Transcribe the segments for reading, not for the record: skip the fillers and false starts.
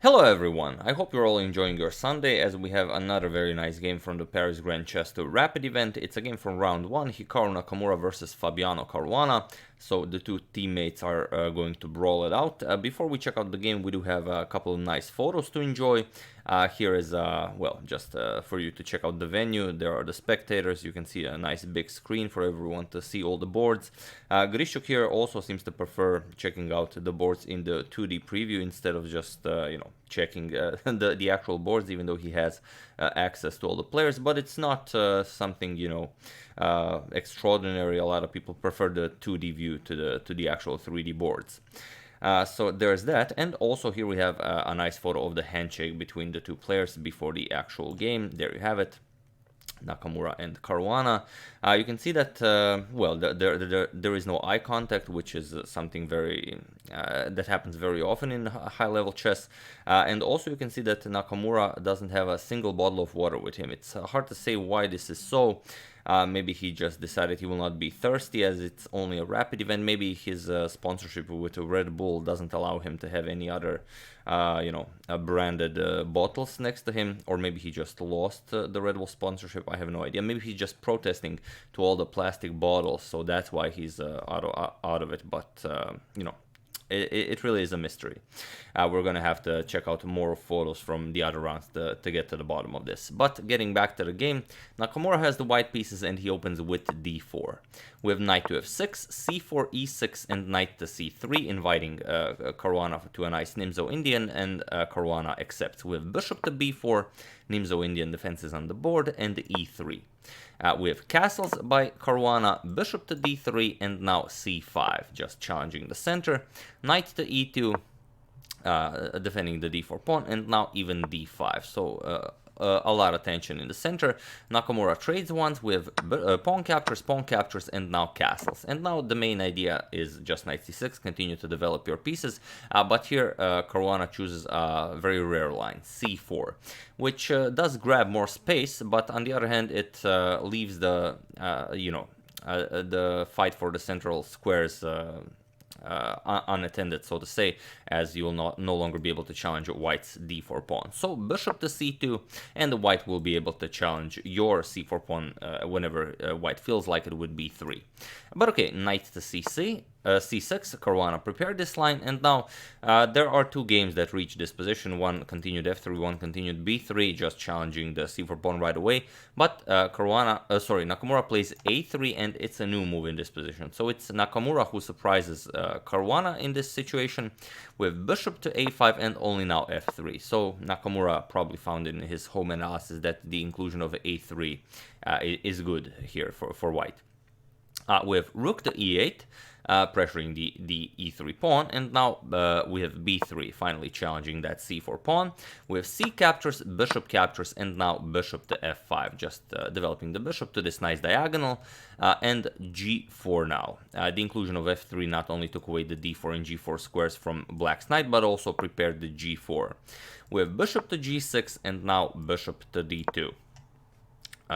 Hello everyone, I hope you're all enjoying your Sunday as we have another very nice game from the Paris Grand Chess to Rapid event. It's a game from round 1, Hikaru Nakamura versus Fabiano Caruana. So the two teammates are going to brawl it out. Before we check out the game, we do have a couple of nice photos to enjoy. Here is, well, just for you to check out the venue. There are the spectators. You can see a nice big screen for everyone to see all the boards. Grishuk here also seems to prefer checking out the boards in the 2D preview instead of just, checking the actual boards, even though he has access to all the players. But it's not something, extraordinary. A lot of people prefer the 2D view to the actual 3D boards. So there's that, and also here we have a nice photo of the handshake between the two players before the actual game. There you have it, Nakamura and Caruana. You can see that, well, there is no eye contact, which is something very that happens very often in high-level chess. And also you can see that Nakamura doesn't have a single bottle of water with him. It's hard to say why this is so. Maybe he just decided he will not be thirsty as it's only a rapid event. Maybe his sponsorship with Red Bull doesn't allow him to have any other, branded bottles next to him. Or maybe he just lost the Red Bull sponsorship. I have no idea. Maybe he's just protesting to all the plastic bottles. So that's why he's out of it. But, it really is a mystery. We're going to have to check out more photos from the other rounds to get to the bottom of this. But getting back to the game, Nakamura has the white pieces and he opens with d4. We have knight to f6, c4, e6, and knight to c3, inviting Caruana to a nice Nimzo-Indian, and Caruana accepts. We have bishop to b4, Nimzo-Indian defense is on the board, and e3. We have castles by Caruana, bishop to d3, and now c5, just challenging the center. Knight to e2, defending the d4 pawn, and now even d5. So a lot of tension in the center. Nakamura trades ones with pawn captures, and now castles. And now the main idea is just knight c6, continue to develop your pieces. But here Caruana chooses a very rare line, c4, which does grab more space, but on the other hand, it leaves the fight for the central squares unattended, so to say, as you will no longer be able to challenge white's d4 pawn. So bishop to c2, and the white will be able to challenge your c4 pawn whenever white feels like it would b3. But okay, knight to c6, Caruana prepared this line, and now there are two games that reach this position. One continued f3, one continued b3, just challenging the c4 pawn right away. But Nakamura plays a3, and it's a new move in this position. So it's Nakamura who surprises Caruana in this situation with bishop to a5 and only now f3. So Nakamura probably found in his home analysis that the inclusion of a3 is good here for white. With rook to e8, pressuring the e3 pawn, and now we have b3, finally challenging that c4 pawn. We have c captures, bishop captures, and now bishop to f5, just developing the bishop to this nice diagonal, and g4 now. The inclusion of f3 not only took away the d4 and g4 squares from black's knight, but also prepared the g4. We have bishop to g6, and now bishop to d2.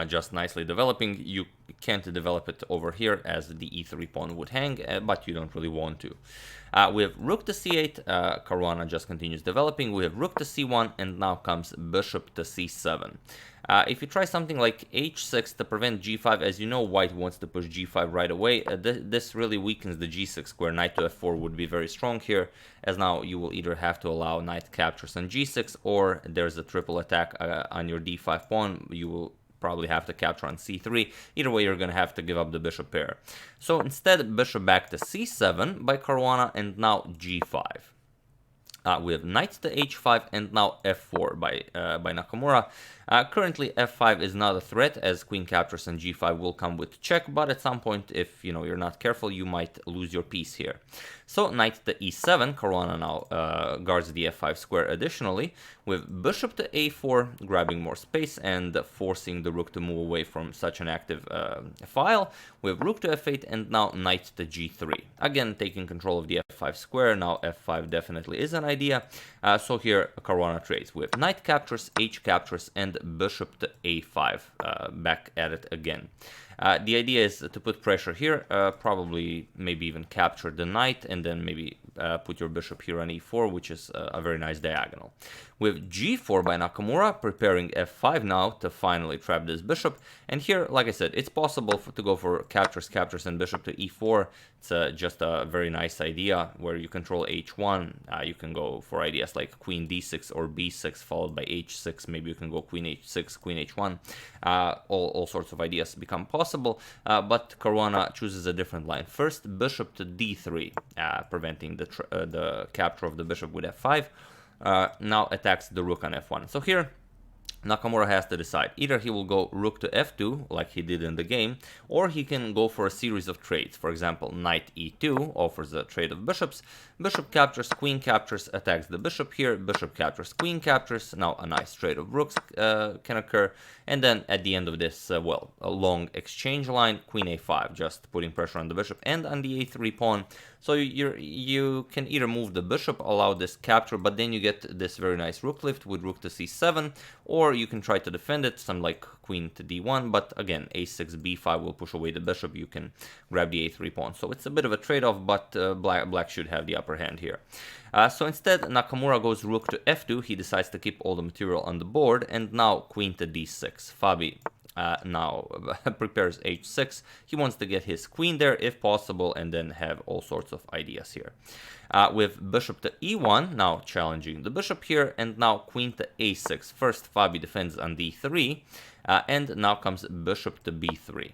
Just nicely developing. You can't develop it over here as the e3 pawn would hang, but you don't really want to. We have rook to c8, Caruana just continues developing. We have rook to c1, and now comes bishop to c7. If you try something like h6 to prevent g5, as you know, white wants to push g5 right away. This really weakens the g6 square. Knight to f4 would be very strong here, as now you will either have to allow knight captures on g6, or there's a triple attack on your d5 pawn. You will probably have to capture on c3. Either way, you're going to have to give up the bishop pair. So instead, bishop back to c7 by Caruana, and now g5. We have knight to h5, and now f4 by Nakamura. Currently, f5 is not a threat, as queen captures and g5 will come with check, but at some point, if you're not careful, you might lose your piece here. So knight to e7, Caruana now guards the f5 square additionally, with bishop to a4, grabbing more space and forcing the rook to move away from such an active file. We have rook to f8, and now knight to g3. Again, taking control of the f5 square. Now f5 definitely is an idea. So here Caruana trades with knight captures, h captures, and bishop to a5, back at it again. The idea is to put pressure here, probably maybe even capture the knight, and then maybe put your bishop here on e4, which is a very nice diagonal. With g4 by Nakamura, preparing f5 now to finally trap this bishop. And here, like I said, it's possible to go for captures, and bishop to e4. It's just a very nice idea where you control h1. You can go for ideas like queen d6 or b6 followed by h6. Maybe you can go queen h6, queen h1. All sorts of ideas become possible, but Caruana chooses a different line. First, bishop to d3, preventing the capture of the bishop with f5. Now attacks the rook on f1. So here, Nakamura has to decide. Either he will go rook to f2, like he did in the game, or he can go for a series of trades. For example, knight e2 offers a trade of bishops. Bishop captures, queen captures, attacks the bishop here. Bishop captures, queen captures. Now a nice trade of rooks can occur. And then at the end of this, well, a long exchange line, queen a5, just putting pressure on the bishop and on the a3 pawn. So you can either move the bishop, allow this capture, but then you get this very nice rook lift with rook to c7, or you can try to defend it, something like queen to d1, but again, a6, b5 will push away the bishop, you can grab the a3 pawn. So it's a bit of a trade-off, but black should have the upper hand here. So instead, Nakamura goes rook to f2, he decides to keep all the material on the board, and now queen to d6. Fabi now prepares h6. He wants to get his queen there if possible, and then have all sorts of ideas here. With bishop to e1, now challenging the bishop here, and now queen to a6. First, Fabi defends on d3, and now comes bishop to b3.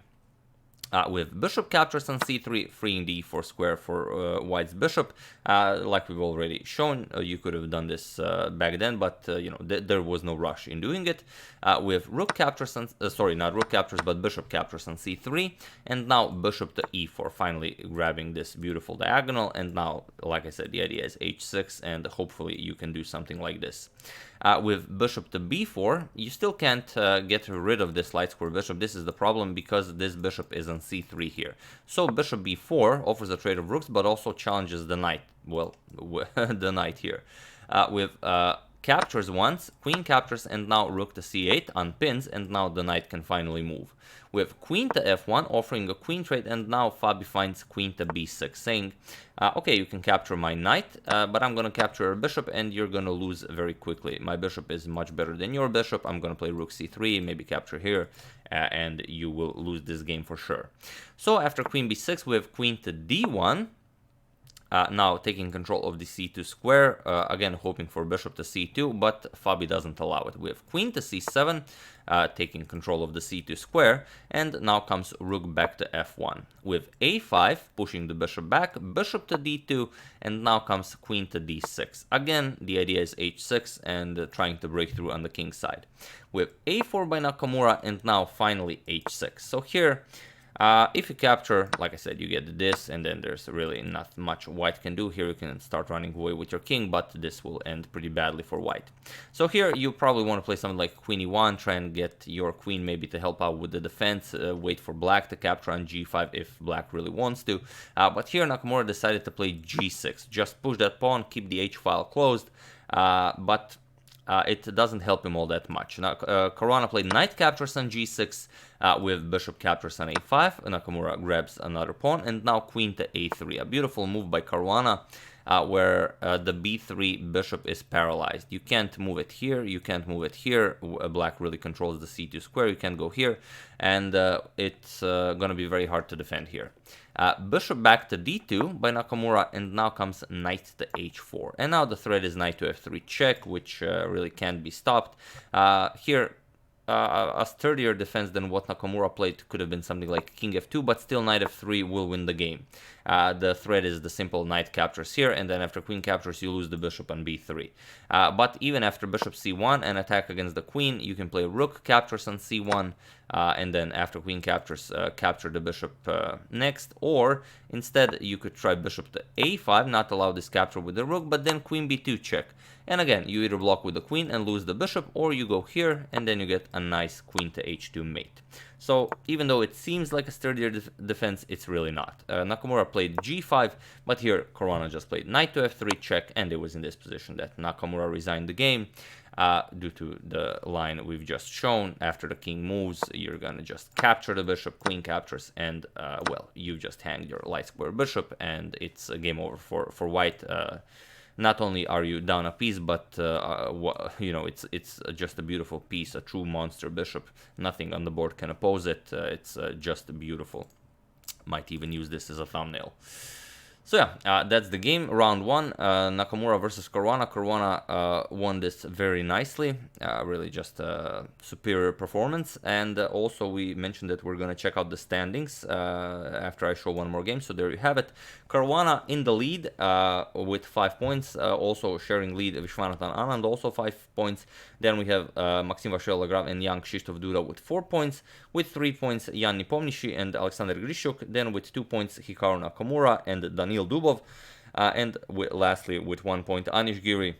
With bishop captures on c3, freeing the e4 square for white's bishop. Like we've already shown, you could have done this back then, but you know, there was no rush in doing it. With rook captures on, sorry, not rook captures, but bishop captures on c3, and now bishop to e4, finally grabbing this beautiful diagonal. And now, like I said, the idea is h6, and hopefully you can do something like this. With bishop to b4, you still can't get rid of this light square bishop. This is the problem, because this bishop is on c3 here. So bishop b4 offers a trade of rooks, but also challenges the knight. Well, the knight here. With captures once, queen captures, and now rook to c8 unpins, and now the knight can finally move. With queen to f1 offering a queen trade, and now Fabi finds queen to b6, saying, okay, you can capture my knight, but I'm going to capture your bishop, and you're going to lose very quickly. My bishop is much better than your bishop. I'm going to play rook c3, maybe capture here, and you will lose this game for sure. So after queen b6, we have queen to d1. Now taking control of the c2 square, again hoping for bishop to c2, but Fabi doesn't allow it. We have queen to c7, taking control of the c2 square, and now comes rook back to f1. With a5, pushing the bishop back, bishop to d2, and now comes queen to d6. Again, the idea is h6 and trying to break through on the king side. With a4 by Nakamura, and now finally h6. So here, if you capture, like I said, you get this, and then there's really not much white can do. Here you can start running away with your king, but this will end pretty badly for white. So here you probably want to play something like queen e1, try and get your queen maybe to help out with the defense, wait for black to capture on g5 if black really wants to. But here Nakamura decided to play g6, just push that pawn, keep the h-file closed, but it doesn't help him all that much. Now, Caruana played knight captures on g6 with bishop captures on a5. Nakamura grabs another pawn, and now queen to a3. A beautiful move by Caruana, where the b3 bishop is paralyzed. You can't move it here, you can't move it here. Black really controls the c2 square, you can't go here, and it's going to be very hard to defend here. Bishop back to d2 by Nakamura, and now comes knight to h4. And now the threat is knight to f3 check, which really can't be stopped. Here, a sturdier defense than what Nakamura played could have been something like king f2, but still knight f3 will win the game. The threat is the simple knight captures here, and then after queen captures, you lose the bishop on b3. But even after bishop c1 and attack against the queen, you can play rook captures on c1, and then after queen captures, capture the bishop next. Or instead, you could try bishop to a5, not allow this capture with the rook, but then queen b2 check. And again, you either block with the queen and lose the bishop, or you go here, and then you get a nice queen to h2 mate. So even though it seems like a sturdier defense, it's really not. Nakamura played g5, but here Caruana just played knight to f3 check, and it was in this position that Nakamura resigned the game. Due to the line we've just shown. After the king moves, you're gonna just capture the bishop, queen captures, and well, you just hang your light square bishop, and it's a game over for white. Not only are you down a piece, but you know, it's just a beautiful piece, a true monster bishop. Nothing on the board can oppose it. It's just beautiful. Might even use this as a thumbnail. So yeah, that's the game, round 1, Nakamura versus Caruana. Caruana won this very nicely, really just a superior performance. And also we mentioned that we're going to check out the standings after I show one more game. So there you have it. Caruana in the lead with 5 points, also sharing lead Vishwanathan Anand, also 5 points. Then we have Maxim Vasyl-Lagrave and Jan Krzysztof Duda with 4 points. With 3 points, Jan Nepomniachtchi and Alexander Grishuk. Then with 2 points, Hikaru Nakamura and Daniil Dubov. And lastly, with 1 point, Anish Giri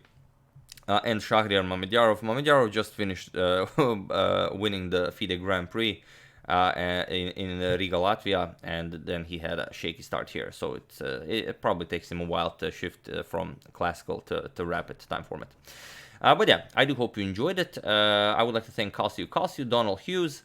and Shahriar Mamedyarov. Mamedyarov just finished winning the FIDE Grand Prix in Riga, Latvia, and then he had a shaky start here. So it probably takes him a while to shift from classical to rapid time format. But yeah, I do hope you enjoyed it. I would like to thank Calciu, Donald Hughes,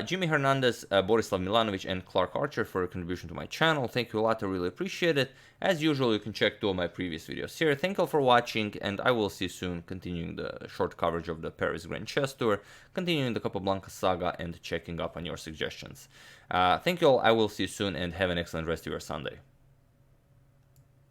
Jimmy Hernandez, Borislav Milanovic, and Clark Archer for your contribution to my channel. Thank you a lot, I really appreciate it. As usual, you can check 2 of my previous videos here. Thank you all for watching, and I will see you soon, continuing the short coverage of the Paris Grand Chess Tour, continuing the Capablanca saga, and checking up on your suggestions. Thank you all, I will see you soon, and have an excellent rest of your Sunday.